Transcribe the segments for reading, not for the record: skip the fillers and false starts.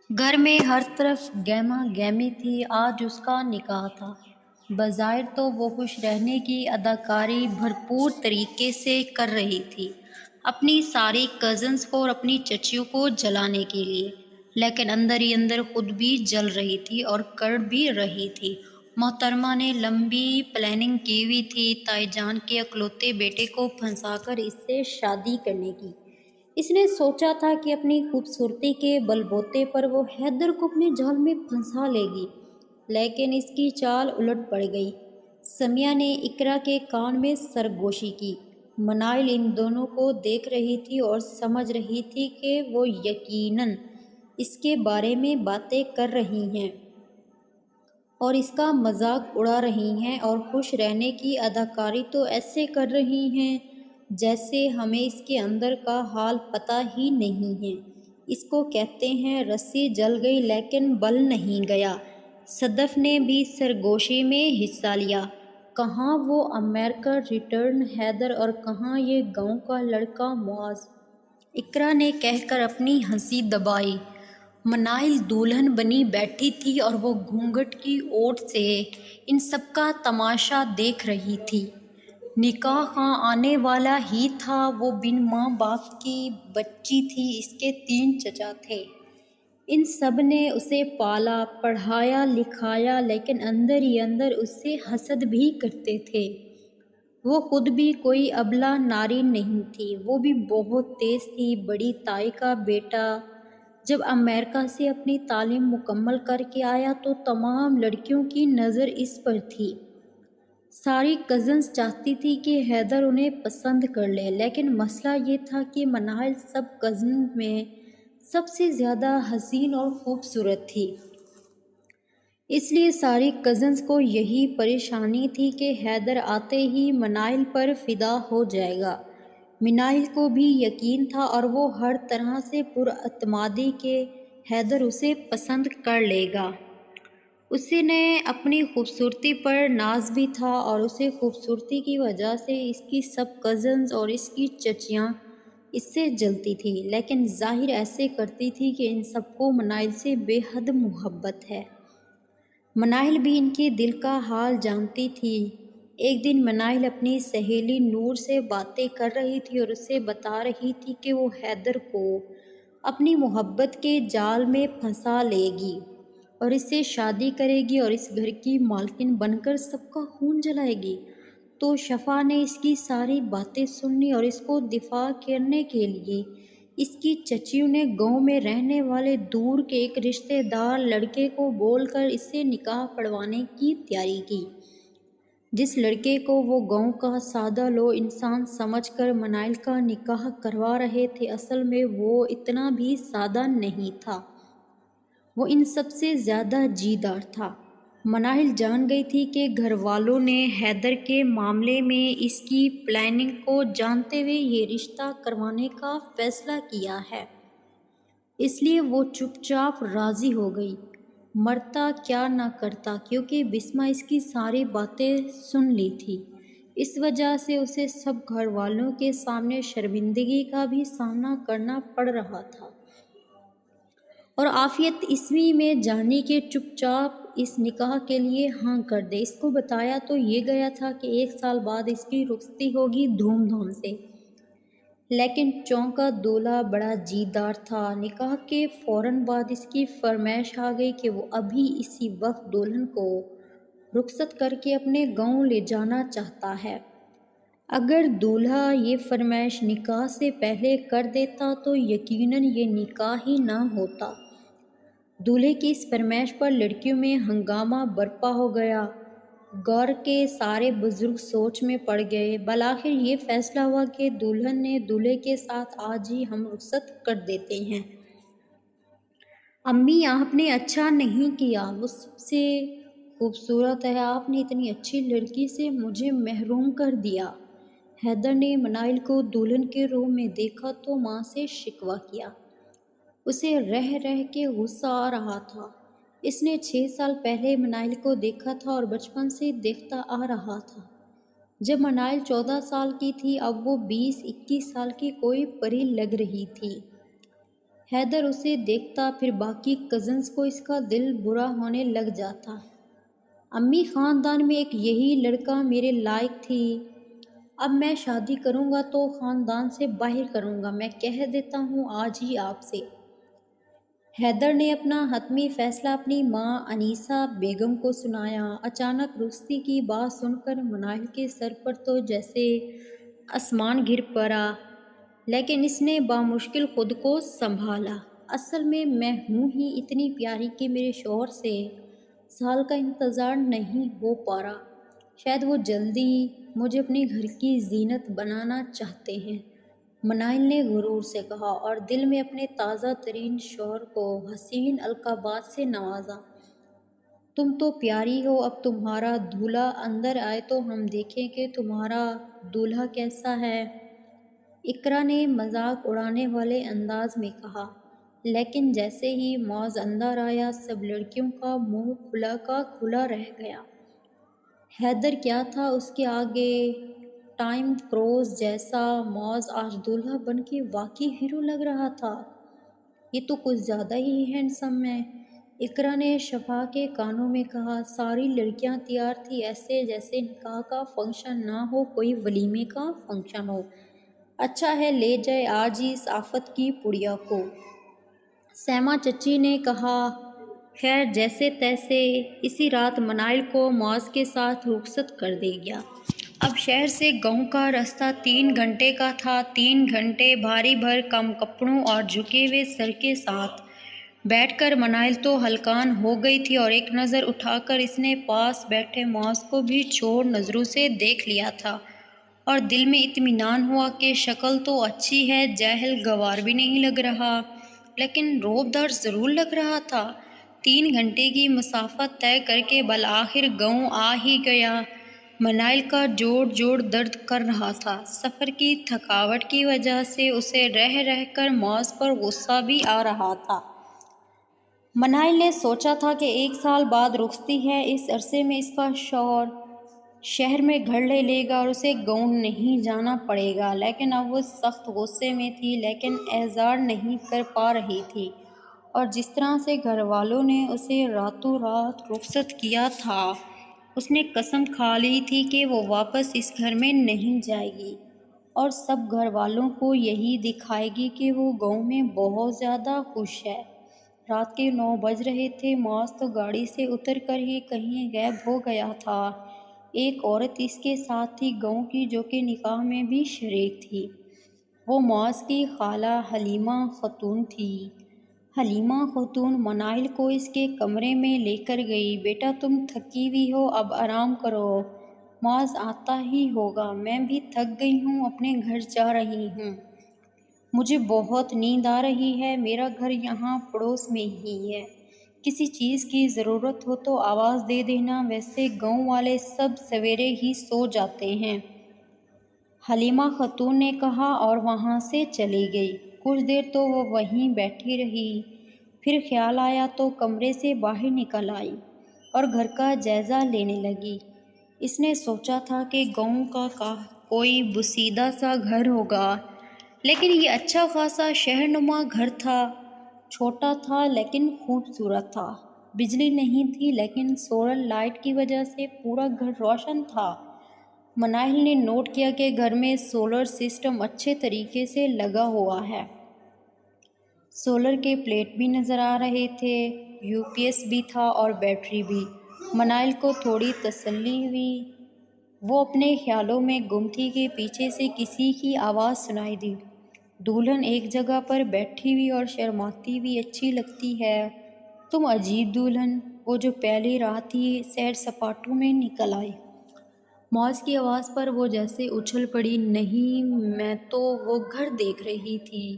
گھر میں ہر طرف گہما گہمی تھی۔ آج اس کا نکاح تھا۔ بظاہر تو وہ خوش رہنے کی اداکاری بھرپور طریقے سے کر رہی تھی، اپنی ساری کزنز کو اور اپنی چچیوں کو جلانے کے لیے، لیکن اندر ہی اندر خود بھی جل رہی تھی اور کر بھی رہی تھی۔ محترمہ نے لمبی پلاننگ کی ہوئی تھی تائی جان کے اکلوتے بیٹے کو پھنسا کر اس سے شادی کرنے کی۔ اس نے سوچا تھا کہ اپنی خوبصورتی کے بل بوتے پر وہ حیدر کو اپنے جال میں پھنسا لے گی، لیکن اس کی چال الٹ پڑ گئی۔ سمیہ نے اقرا کے کان میں سرگوشی کی۔ منائل ان دونوں کو دیکھ رہی تھی اور سمجھ رہی تھی کہ وہ یقیناً اس کے بارے میں باتیں کر رہی ہیں اور اس کا مذاق اڑا رہی ہیں اور خوش رہنے کی اداکاری تو ایسے کر رہی ہیں جیسے ہمیں اس کے اندر کا حال پتہ ہی نہیں ہے۔ اس کو کہتے ہیں رسی جل گئی لیکن بل نہیں گیا۔ صدف نے بھی سرگوشی میں حصہ لیا۔ کہاں وہ امریکہ ریٹرن حیدر اور کہاں یہ گاؤں کا لڑکا معاذ، اقرا نے کہہ کر اپنی ہنسی دبائی۔ منائل دلہن بنی بیٹھی تھی اور وہ گھونگھٹ کی اوٹ سے ان سب کا تماشا دیکھ رہی تھی۔ نکاح ہاں آنے والا ہی تھا۔ وہ بن ماں باپ کی بچی تھی۔ اس کے 3 چچا تھے۔ ان سب نے اسے پالا پڑھایا لکھایا، لیکن اندر ہی اندر اس سے حسد بھی کرتے تھے۔ وہ خود بھی کوئی ابلہ ناری نہیں تھی، وہ بھی بہت تیز تھی۔ بڑی تائی کا بیٹا جب امریکہ سے اپنی تعلیم مکمل کر کے آیا تو تمام لڑکیوں کی نظر اس پر تھی۔ ساری کزنز چاہتی تھی کہ حیدر انہیں پسند کر لے، لیکن مسئلہ یہ تھا کہ منائل سب کزنز میں سب سے زیادہ حسین اور خوبصورت تھی۔ اس لیے ساری کزنز کو یہی پریشانی تھی کہ حیدر آتے ہی منائل پر فدا ہو جائے گا۔ منائل کو بھی یقین تھا اور وہ ہر طرح سے پر اعتمادی کہ حیدر اسے پسند کر لے گا۔ اسے نے اپنی خوبصورتی پر ناز بھی تھا اور اسے خوبصورتی کی وجہ سے اس کی سب کزنز اور اس کی چچیاں اس سے جلتی تھی، لیکن ظاہر ایسے کرتی تھی کہ ان سب کو منائل سے بے حد محبت ہے۔ منائل بھی ان کے دل کا حال جانتی تھی۔ ایک دن منائل اپنی سہیلی نور سے باتیں کر رہی تھی اور اسے بتا رہی تھی کہ وہ حیدر کو اپنی محبت کے جال میں پھنسا لے گی اور اس سے شادی کرے گی اور اس گھر کی مالکن بن کر سب کا خون جلائے گی۔ تو شفا نے اس کی ساری باتیں سن لی اور اس کو دفاع کرنے کے لیے اس کی چچیوں نے گاؤں میں رہنے والے دور کے ایک رشتہ دار لڑکے کو بول کر اس سے نکاح پڑھوانے کی تیاری کی۔ جس لڑکے کو وہ گاؤں کا سادہ لو انسان سمجھ کر منائل کا نکاح کروا رہے تھے، اصل میں وہ اتنا بھی سادہ نہیں تھا، وہ ان سب سے زیادہ جیدار تھا۔ منائل جان گئی تھی کہ گھر والوں نے حیدر کے معاملے میں اس کی پلاننگ کو جانتے ہوئے یہ رشتہ کروانے کا فیصلہ کیا ہے، اس لیے وہ چپ چاپ راضی ہو گئی، مرتا کیا نہ کرتا، کیونکہ بسمہ اس کی ساری باتیں سن لی تھی۔ اس وجہ سے اسے سب گھر والوں کے سامنے شرمندگی کا بھی سامنا کرنا پڑ رہا تھا، اور عافیت عیسوی میں جانی کہ چپ چاپ اس نکاح کے لیے ہاں کر دے۔ اس کو بتایا تو یہ گیا تھا کہ 1 سال بعد اس کی رخصتی ہوگی دھوم دھام سے، لیکن چونکا دولہا بڑا جیدار تھا۔ نکاح کے فوراً بعد اس کی فرمائش آ گئی کہ وہ ابھی اسی وقت دلہن کو رخصت کر کے اپنے گاؤں لے جانا چاہتا ہے۔ اگر دولہا یہ فرمائش نکاح سے پہلے کر دیتا تو یقیناً یہ نکاح ہی نہ ہوتا۔ دولہے کی اس فرمائش پر لڑکیوں میں ہنگامہ برپا ہو گیا۔ گور کے سارے بزرگ سوچ میں پڑ گئے۔ بالآخر یہ فیصلہ ہوا کہ دلہن نے دولہے کے ساتھ آج ہی ہم رخصت کر دیتے ہیں۔ امی آپ نے اچھا نہیں کیا، وہ سب سے خوبصورت ہے، آپ نے اتنی اچھی لڑکی سے مجھے محروم کر دیا۔ حیدر نے منائل کو دلہن کے روم میں دیکھا تو ماں سے شکوہ کیا۔ اسے رہ رہ کے غصہ آ رہا تھا۔ اس نے 6 سال پہلے منائل کو دیکھا تھا اور بچپن سے دیکھتا آ رہا تھا۔ جب منائل 14 سال کی تھی، اب وہ 20-21 سال کی کوئی پری لگ رہی تھی۔ حیدر اسے دیکھتا، پھر باقی کزنز کو اس کا دل برا ہونے لگ جاتا۔ امی خاندان میں ایک یہی لڑکا میرے لائق تھی، اب میں شادی کروں گا تو خاندان سے باہر کروں گا، میں کہہ دیتا ہوں آج ہی آپ سے۔ حیدر نے اپنا حتمی فیصلہ اپنی ماں انیسہ بیگم کو سنایا۔ اچانک رخصتی کی بات سن کر منال کے سر پر تو جیسے آسمان گر پڑا، لیکن اس نے بامشکل خود کو سنبھالا۔ اصل میں ہوں ہی اتنی پیاری کہ میرے شوہر سے سال کا انتظار نہیں ہو پا رہا۔ شاید وہ جلدی مجھے اپنے گھر کی زینت بنانا چاہتے ہیں، منال نے غرور سے کہا، اور دل میں اپنے تازہ ترین شوہر کو حسین القابات سے نوازا۔ تم تو پیاری ہو، اب تمہارا دولہا اندر آئے تو ہم دیکھیں کہ تمہارا دولہا کیسا ہے، اقرا نے مذاق اڑانے والے انداز میں کہا۔ لیکن جیسے ہی معاذ اندر آیا، سب لڑکیوں کا منہ کھلا کا کھلا رہ گیا۔ حیدر کیا تھا اس کے آگے، ٹام کروز جیسا معاذ آج دولہا بن کے واقعی ہیرو لگ رہا تھا۔ یہ تو کچھ زیادہ ہی ہینڈسم ہے، اقرا نے شفا کے کانوں میں کہا۔ ساری لڑکیاں تیار تھیں، ایسے جیسے نکاح کا فنکشن نہ ہو، کوئی ولیمے کا فنکشن ہو۔ اچھا ہے لے جائے آج ہی اس آفت کی پڑیا کو، سیما چچی نے کہا۔ خیر جیسے تیسے اسی رات منال کو معاذ کے ساتھ رخصت کر دیا گیا۔ اب شہر سے گاؤں کا راستہ 3 گھنٹے کا تھا۔ 3 گھنٹے بھاری بھرکم کپڑوں اور جھکے ہوئے سر کے ساتھ بیٹھ کر منال تو ہلکان ہو گئی تھی، اور ایک نظر اٹھا کر اس نے پاس بیٹھے معاذ کو بھی چور نظروں سے دیکھ لیا تھا، اور دل میں اطمینان ہوا کہ شکل تو اچھی ہے، جاہل گوار بھی نہیں لگ رہا، لیکن رعب دار ضرور لگ رہا تھا۔ 3 گھنٹے کی مسافت طے کر کے بالآخر گاؤں آ ہی گیا۔ منال کا جوڑ درد کر رہا تھا، سفر کی تھکاوٹ کی وجہ سے اسے رہ کر معاذ پر غصہ بھی آ رہا تھا۔ منال نے سوچا تھا کہ 1 سال بعد رخصتی ہے، اس عرصے میں اس کا شوہر شہر میں گھر لے لے گا اور اسے گاؤں نہیں جانا پڑے گا، لیکن اب وہ سخت غصے میں تھی، لیکن اظہار نہیں کر پا رہی تھی۔ اور جس طرح سے گھر والوں نے اسے راتوں رات رخصت کیا تھا، اس نے قسم کھا لی تھی کہ وہ واپس اس گھر میں نہیں جائے گی، اور سب گھر والوں کو یہی دکھائے گی کہ وہ گاؤں میں بہت زیادہ خوش ہے۔ رات کے 9 بج رہے تھے، معاذ تو گاڑی سے اتر کر ہی کہیں غائب ہو گیا تھا۔ ایک عورت اس کے ساتھ تھی گاؤں کی، جو کہ نکاح میں بھی شریک تھی، وہ معاذ کی خالہ حلیمہ خاتون تھی۔ حلیمہ خاتون منال کو اس کے کمرے میں لے کر گئی۔ بیٹا تم تھکی ہوئی ہو، اب آرام کرو، معاذ آتا ہی ہوگا، میں بھی تھک گئی ہوں، اپنے گھر جا رہی ہوں، مجھے بہت نیند آ رہی ہے، میرا گھر یہاں پڑوس میں ہی ہے، کسی چیز کی ضرورت ہو تو آواز دے دینا، ویسے گاؤں والے سب سویرے ہی سو جاتے ہیں، حلیمہ خاتون نے کہا، اور وہاں سے چلی گئی۔ کچھ دیر تو وہ وہیں بیٹھی رہی، پھر خیال آیا تو کمرے سے باہر نکل آئی اور گھر کا جائزہ لینے لگی۔ اس نے سوچا تھا کہ گاؤں کا کوئی بسیدہ سا گھر ہوگا، لیکن یہ اچھا خاصا شہر نما گھر تھا، چھوٹا تھا لیکن خوبصورت تھا۔ بجلی نہیں تھی، لیکن سولر لائٹ کی وجہ سے پورا گھر روشن تھا۔ منال نے نوٹ کیا کہ گھر میں سولر سسٹم اچھے طریقے سے لگا ہوا ہے، سولر کے پلیٹ بھی نظر آ رہے تھے، یو پی ایس بھی تھا اور بیٹری بھی۔ منال کو تھوڑی تسلی ہوئی، وہ اپنے خیالوں میں گم تھی کہ پیچھے سے کسی کی آواز سنائی دی، دلہن ایک جگہ پر بیٹھی ہوئی اور شرماتی ہوئی اچھی لگتی ہے، تم عجیب دلہن، وہ جو پہلی رات ہی سیر سپاٹوں میں نکل آئی۔ معاذ کی آواز پر وہ جیسے اچھل پڑی، نہیں میں تو وہ گھر دیکھ رہی تھی۔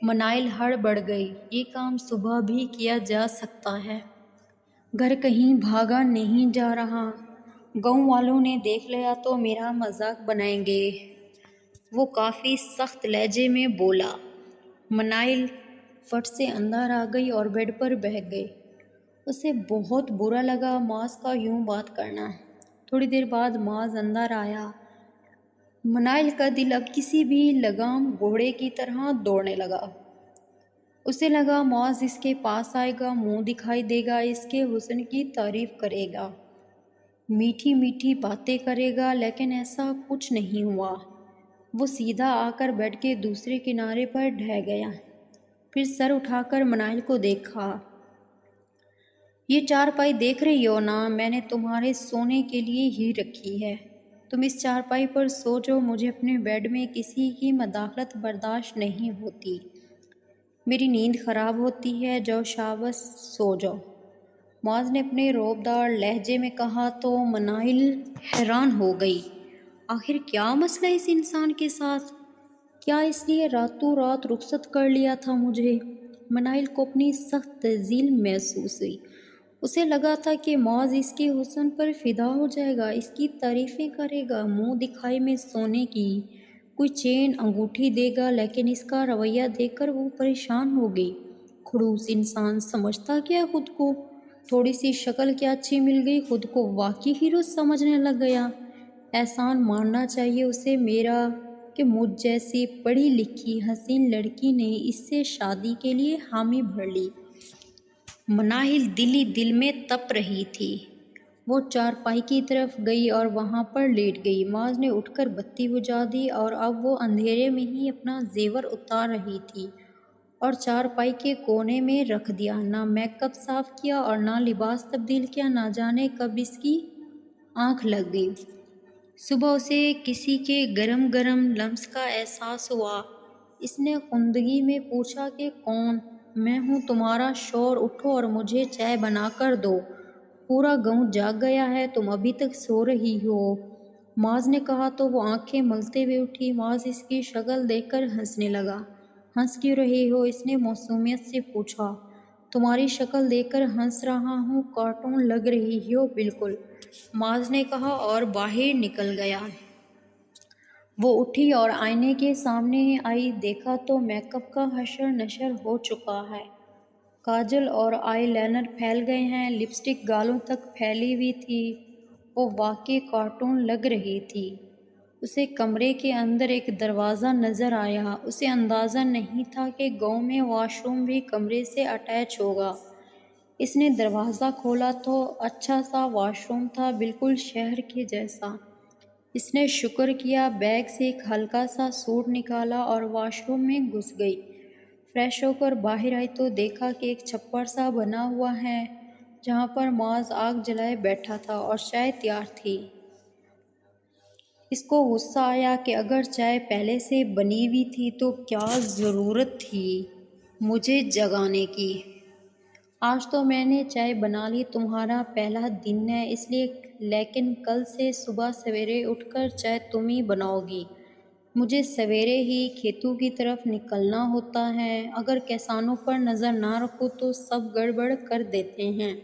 منال ہڑبڑ گئی، یہ کام صبح بھی کیا جا سکتا ہے، گھر کہیں بھاگا نہیں جا رہا، گاؤں والوں نے دیکھ لیا تو میرا مذاق بنائیں گے، وہ کافی سخت لہجے میں بولا۔ منال فٹ سے اندر آ گئی اور بیڈ پر بیٹھ گئی، اسے بہت برا لگا معاذ کا یوں بات کرنا۔ تھوڑی دیر بعد معاذ اندر آیا، منال کا دل اب کسی بھی لگام گھوڑے کی طرح دوڑنے لگا، اسے لگا معاذ اس کے پاس آئے گا، منہ دکھائی دے گا، اس کے حسن کی تعریف کرے گا، میٹھی میٹھی باتیں کرے گا، لیکن ایسا کچھ نہیں ہوا۔ وہ سیدھا آ کر بیڈ کے دوسرے کنارے پر ڈھہ گیا، پھر سر اٹھا کر منائل کو دیکھا۔ یہ چارپائی دیکھ رہی ہو نا، میں نے تمہارے سونے کے لیے ہی رکھی ہے، تم اس چارپائی پر سو جاؤ، مجھے اپنے بیڈ میں کسی کی مداخلت برداشت نہیں ہوتی، میری نیند خراب ہوتی ہے، جاؤ شاباش سو جاؤ، معاذ نے اپنے رعبدار لہجے میں کہا تو منائل حیران ہو گئی۔ آخر کیا مسئلہ اس انسان کے ساتھ؟ کیا اس لیے راتوں رات رخصت کر لیا تھا مجھے؟ منائل کو اپنی سخت تذلیل محسوس ہوئی۔ اسے لگا تھا کہ معاذ اس کے حسن پر فدا ہو جائے گا، اس کی تعریفیں کرے گا، منہ دکھائی میں سونے کی کوئی چین انگوٹھی دے گا، لیکن اس کا رویہ دیکھ کر وہ پریشان ہو گئی۔ خڑوس انسان سمجھتا کیا ہے خود کو؟ تھوڑی سی شکل کیا اچھی مل گئی، خود کو واقعی ہیرو سمجھنے لگ گیا۔ احسان ماننا چاہیے اسے میرا کہ مجھ جیسی پڑھی لکھی حسین لڑکی نے اس سے شادی کے لیے حامی بھر لی۔ منائل دل ہی دل میں تپ رہی تھی۔ وہ چارپائی کی طرف گئی اور وہاں پر لیٹ گئی۔ معاذ نے اٹھ کر بتی بجھا دی اور اب وہ اندھیرے میں ہی اپنا زیور اتار رہی تھی اور چارپائی کے کونے میں رکھ دیا۔ نہ میک اپ صاف کیا اور نہ لباس تبدیل کیا، نہ جانے کب اس کی آنکھ لگ گئی۔ صبح اسے کسی کے گرم گرم لمس کا احساس ہوا۔ اس نے خندگی میں پوچھا کہ کون؟ میں ہوں تمہارا شوہر، اٹھو اور مجھے چائے بنا کر دو، پورا گاؤں جاگ گیا ہے، تم ابھی تک سو رہی ہو۔ معاذ نے کہا تو وہ آنکھیں ملتے ہوئے اٹھی۔ معاذ اس کی شکل دیکھ کر ہنسنے لگا۔ ہنس کیوں رہے ہو؟ اس نے معصومیت سے پوچھا۔ تمہاری شکل دیکھ کر ہنس رہا ہوں، کارٹون لگ رہی ہو بالکل، معاذ نے کہا اور باہر نکل گیا۔ وہ اٹھی اور آئینے کے سامنے آئی، دیکھا تو میک اپ کا حشر نشر ہو چکا ہے، کاجل اور آئی لائنر پھیل گئے ہیں، لپسٹک گالوں تک پھیلی ہوئی تھی۔ وہ واقعی کارٹون لگ رہی تھی۔ اسے کمرے کے اندر ایک دروازہ نظر آیا۔ اسے اندازہ نہیں تھا کہ گاؤں میں واش روم بھی کمرے سے اٹیچ ہوگا۔ اس نے دروازہ کھولا تو اچھا سا واش روم تھا، بالکل شہر کے جیسا۔ اس نے شکر کیا، بیگ سے ایک ہلکا سا سوٹ نکالا اور واش روم میں گھس گئی۔ فریش ہو کر باہر آئی تو دیکھا کہ ایک چھپر سا بنا ہوا ہے جہاں پر معاذ آگ جلائے بیٹھا تھا اور چائے تیار تھی۔ اس کو غصہ آیا کہ اگر چائے پہلے سے بنی ہوئی تھی تو کیا ضرورت تھی مجھے جگانے کی؟ آج تو میں نے چائے بنا لی، تمہارا پہلا دن ہے اس لیے، لیکن کل سے صبح سویرے اٹھ کر چائے تم ہی بناؤ گی۔ مجھے سویرے ہی کھیتوں کی طرف نکلنا ہوتا ہے، اگر کسانوں پر نظر نہ رکھو تو سب گڑبڑ کر دیتے ہیں،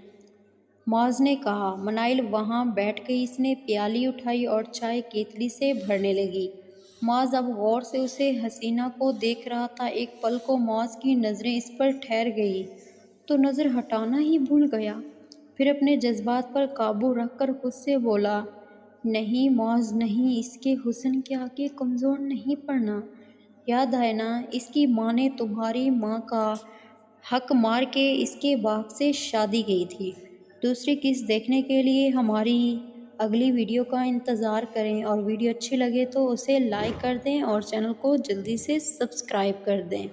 معاذ نے کہا۔ منائل وہاں بیٹھ گئی، اس نے پیالی اٹھائی اور چائے کیتلی سے بھرنے لگی۔ معاذ اب غور سے اسے حسینہ کو دیکھ رہا تھا۔ ایک پل کو معاذ کی نظریں اس پر ٹھہر گئی تو نظر ہٹانا ہی بھول گیا، پھر اپنے جذبات پر قابو رکھ کر خود سے بولا، نہیں معاذ نہیں، اس کے حسن کے آگے کمزور نہیں پڑنا، یاد ہے نا اس کی ماں نے تمہاری ماں کا حق مار کے اس کے باپ سے شادی کی تھی۔ دوسری کس دیکھنے کے لیے ہماری اگلی ویڈیو کا انتظار کریں، اور ویڈیو اچھی لگے تو اسے لائک کر دیں اور چینل کو جلدی سے سبسکرائب کر دیں۔